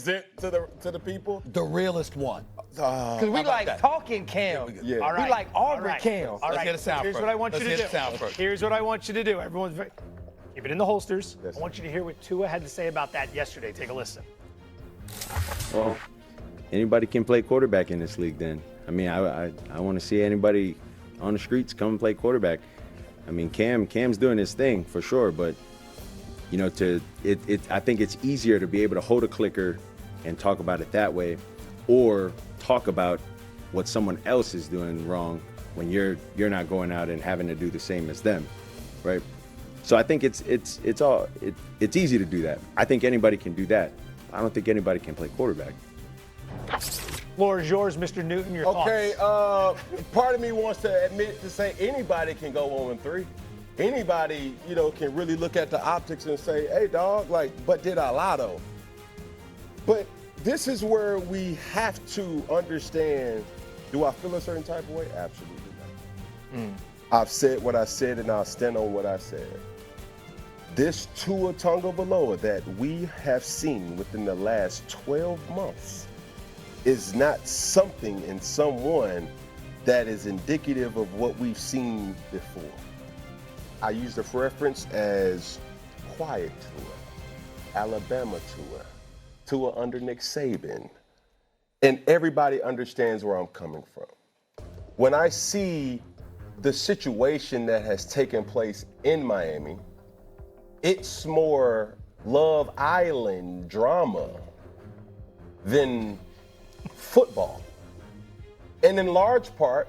to the people. The realest one. Because we like that? talking Cam. Yeah. All right. We like Auburn Cam. All right. Let's get a sound Here's first. what I want you Let's to get do. a sound first. Here's what I want you to do. Everyone's very, keep it in the holsters. Yes. I want you to hear what Tua had to say about that yesterday. Take a listen. Well, anybody can play quarterback in this league then. I mean, I want to see anybody on the streets come and play quarterback. I mean, Cam's doing his thing for sure, but you know, I think it's easier to be able to hold a clicker and talk about it that way, or talk about what someone else is doing wrong when you're not going out and having to do the same as them, right? So I think it's easy to do that. I think anybody can do that. I don't think anybody can play quarterback. Floor is yours, Mr. Newton. Your Okay, thoughts. part of me wants to admit to say anybody can go 0-3. Anybody, you know, can really look at the optics and say, hey, dog, like, but did I lie, though? But this is where we have to understand, do I feel a certain type of way? Absolutely not. I've said what I said, and I'll stand on what I said. This Tua Tagovailoa that we have seen within the last 12 months is not something in someone that is indicative of what we've seen before. I use the reference as quiet Tua, Alabama Tua under Nick Saban, and everybody understands where I'm coming from. When I see the situation that has taken place in Miami, it's more Love Island drama than football. And in large part,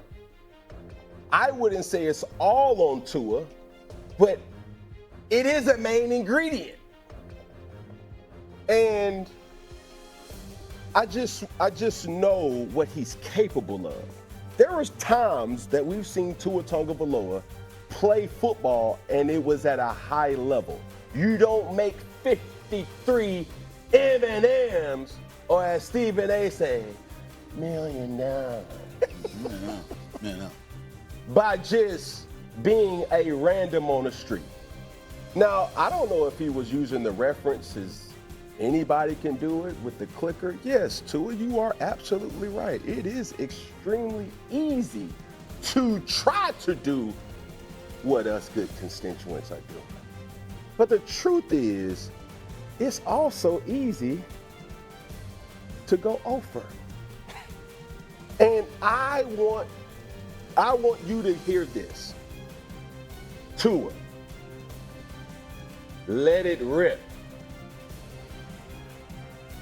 I wouldn't say it's all on Tua, but it is a main ingredient. And I just know what he's capable of. There was times that we've seen Tua Tagovailoa play football and it was at a high level. You don't make 53 M&Ms, or as Stephen A. say, $1 million. No. By just being a random on the street. Now, I don't know if he was using the references, anybody can do it with the clicker. Yes, Tua, you are absolutely right. It is extremely easy to try to do what us good constituents are doing. But the truth is, it's also easy to go over. And I want you to hear this. Tua, let it rip.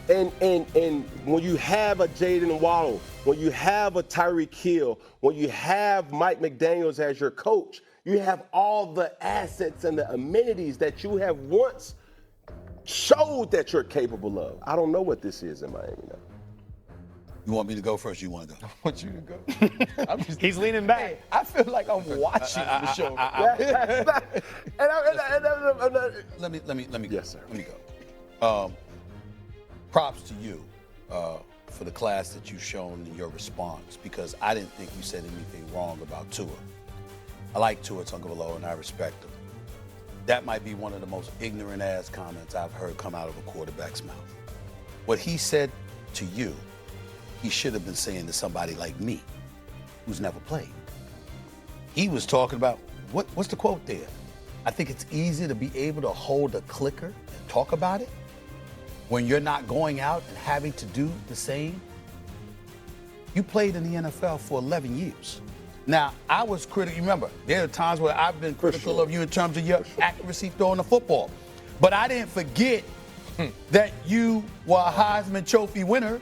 And when you have a Jayden Waddle, when you have a Tyreek Hill, when you have Mike McDaniels as your coach, you have all the assets and the amenities that you have once showed that you're capable of. I don't know what this is in Miami now. You want me to go first? Or you want to go? I want you to go. He's leaning back. Hey, I feel like I'm watching the show. Let me go. Yes, sir. Let me go. Props to you for the class that you've shown in your response, because I didn't think you said anything wrong about Tua. I like Tua Tagovailoa and I respect him. That might be one of the most ignorant ass comments I've heard come out of a quarterback's mouth. What he said to you, he should have been saying to somebody like me, who's never played. He was talking about, what's the quote there? I think it's easy to be able to hold a clicker and talk about it when you're not going out and having to do the same. You played in the NFL for 11 years. Now, I was critical. Remember, there are times where I've been critical of you in terms of your accuracy throwing the football. But I didn't forget that you were a Heisman Trophy winner,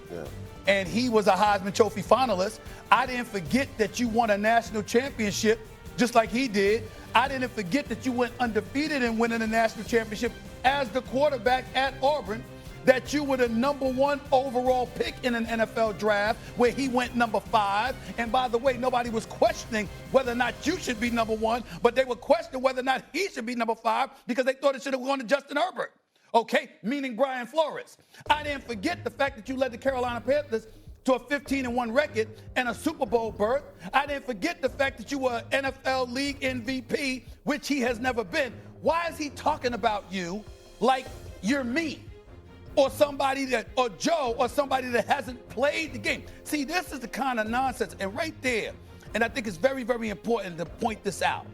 and he was a Heisman Trophy finalist. I didn't forget that you won a national championship just like he did. I didn't forget that you went undefeated in winning a national championship as the quarterback at Auburn, that you were the #1 overall pick in an NFL draft where he went #5. And by the way, nobody was questioning whether or not you should be #1, but they were questioning whether or not he should be #5 because they thought it should have gone to Justin Herbert. Okay, meaning Brian Flores. I didn't forget the fact that you led the Carolina Panthers to a 15-1 record and a Super Bowl berth. I didn't forget the fact that you were an NFL League MVP, which he has never been. Why is he talking about you like you're me? or Joe or somebody that hasn't played the game. See, this is the kind of nonsense. And right there, and I think it's very, very important to point this out.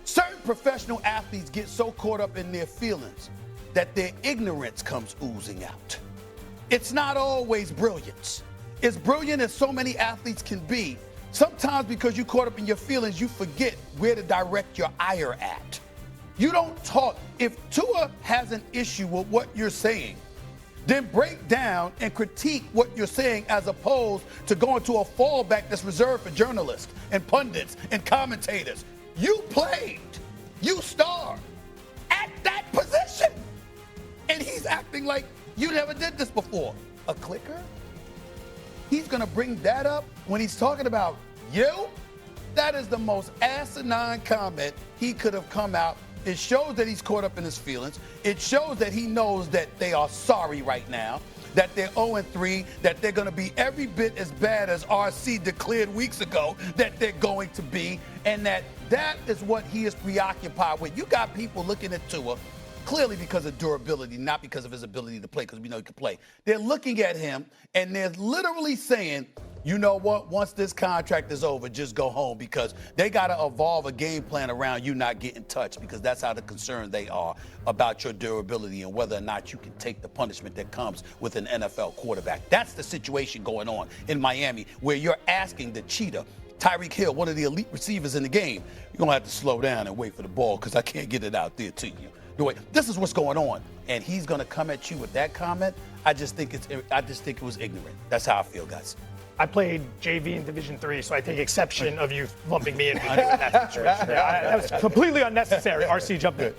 Certain professional athletes get so caught up in their feelings that their ignorance comes oozing out. It's not always brilliance. As brilliant as so many athletes can be, sometimes because you're caught up in your feelings, you forget where to direct your ire at. You don't talk. If Tua has an issue with what you're saying, then break down and critique what you're saying as opposed to going to a fallback that's reserved for journalists and pundits and commentators. You played. You starred at that position. And he's acting like you never did this before. A clicker? He's going to bring that up when he's talking about you? That is the most asinine comment he could have come out. It shows that he's caught up in his feelings. It shows that he knows that they are sorry right now, that they're 0-3, that they're going to be every bit as bad as RC declared weeks ago that they're going to be, and that is what he is preoccupied with. You got people looking at Tua clearly because of durability, not because of his ability to play, because we know he can play. They're looking at him, and they're literally saying, you know what, once this contract is over, just go home, because they got to evolve a game plan around you not getting touched, because that's how the concerned they are about your durability and whether or not you can take the punishment that comes with an NFL quarterback. That's the situation going on in Miami, where you're asking the cheetah, Tyreek Hill, one of the elite receivers in the game, you're going to have to slow down and wait for the ball because I can't get it out there to you. This is what's going on, and he's going to come at you with that comment. I just think it was ignorant. That's how I feel, guys. I played JV in Division III, so I take exception of you lumping me in that situation. That was completely unnecessary. RC, jump in.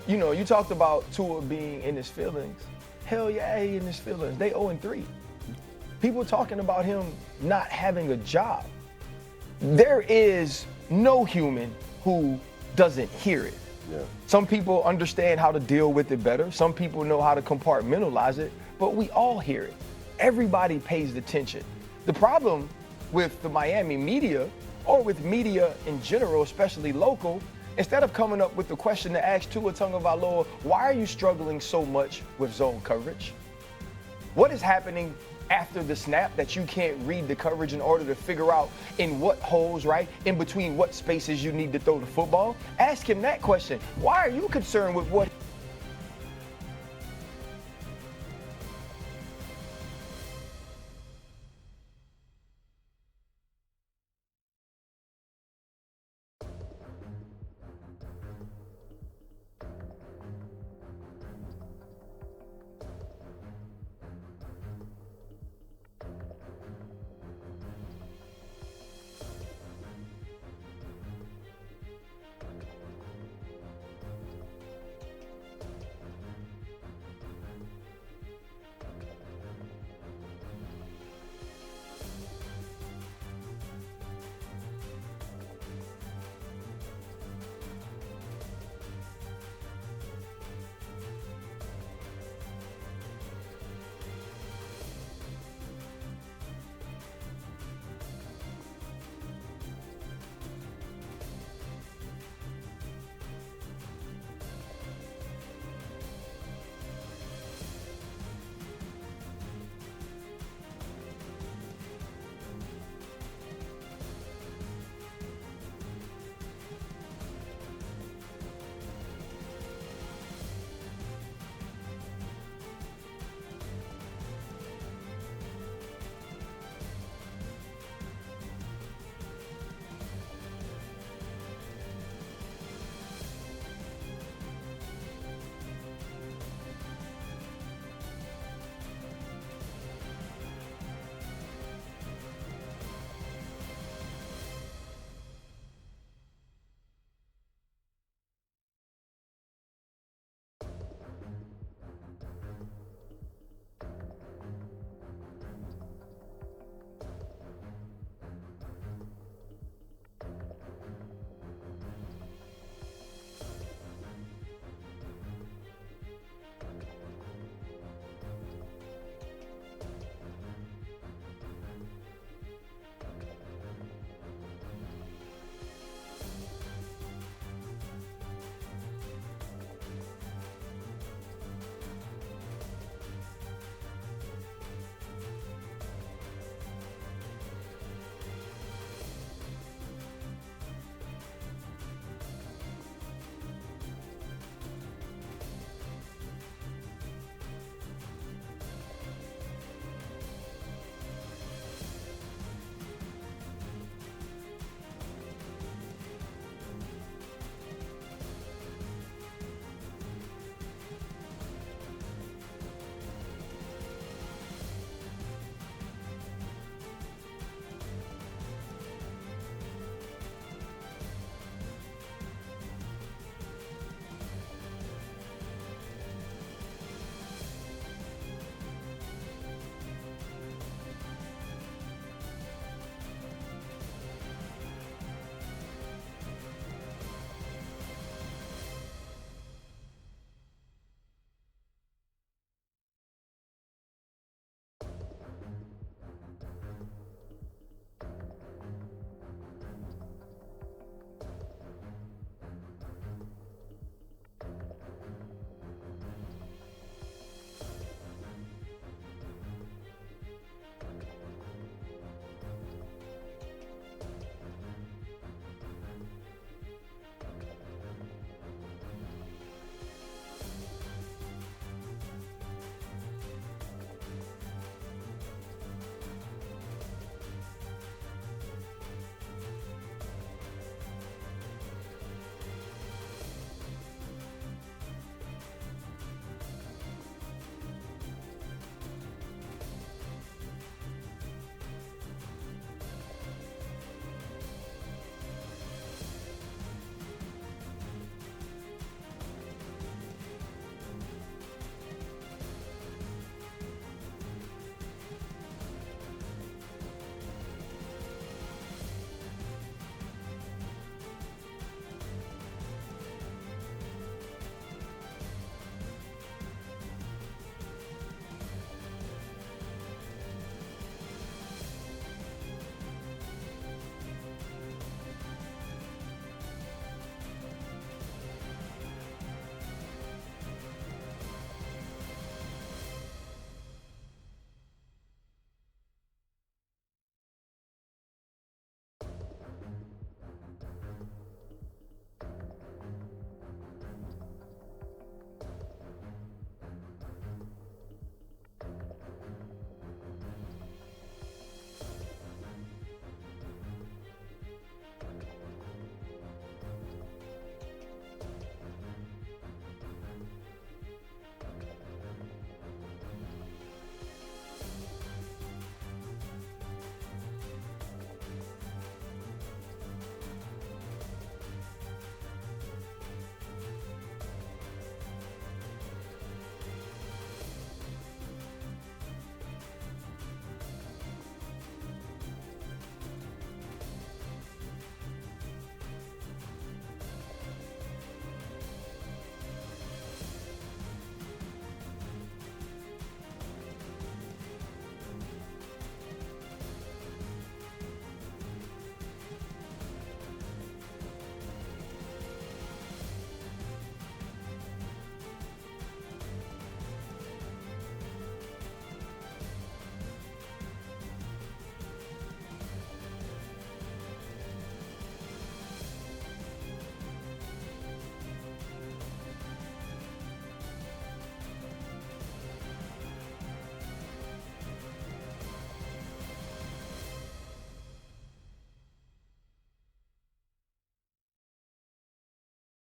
You know, you talked about Tua being in his feelings. Hell yeah, he in his feelings. They 0-3. People talking about him not having a job. There is no human who doesn't hear it. Yeah. Some people understand how to deal with it better. Some people know how to compartmentalize it, but we all hear it. Everybody pays attention. The problem with the Miami media, or with media in general, especially local, instead of coming up with the question to ask Tua Tagovailoa, why are you struggling so much with zone coverage? What is happening after the snap that you can't read the coverage in order to figure out in what holes, right, in between what spaces you need to throw the football? Ask him that question. Why are you concerned with what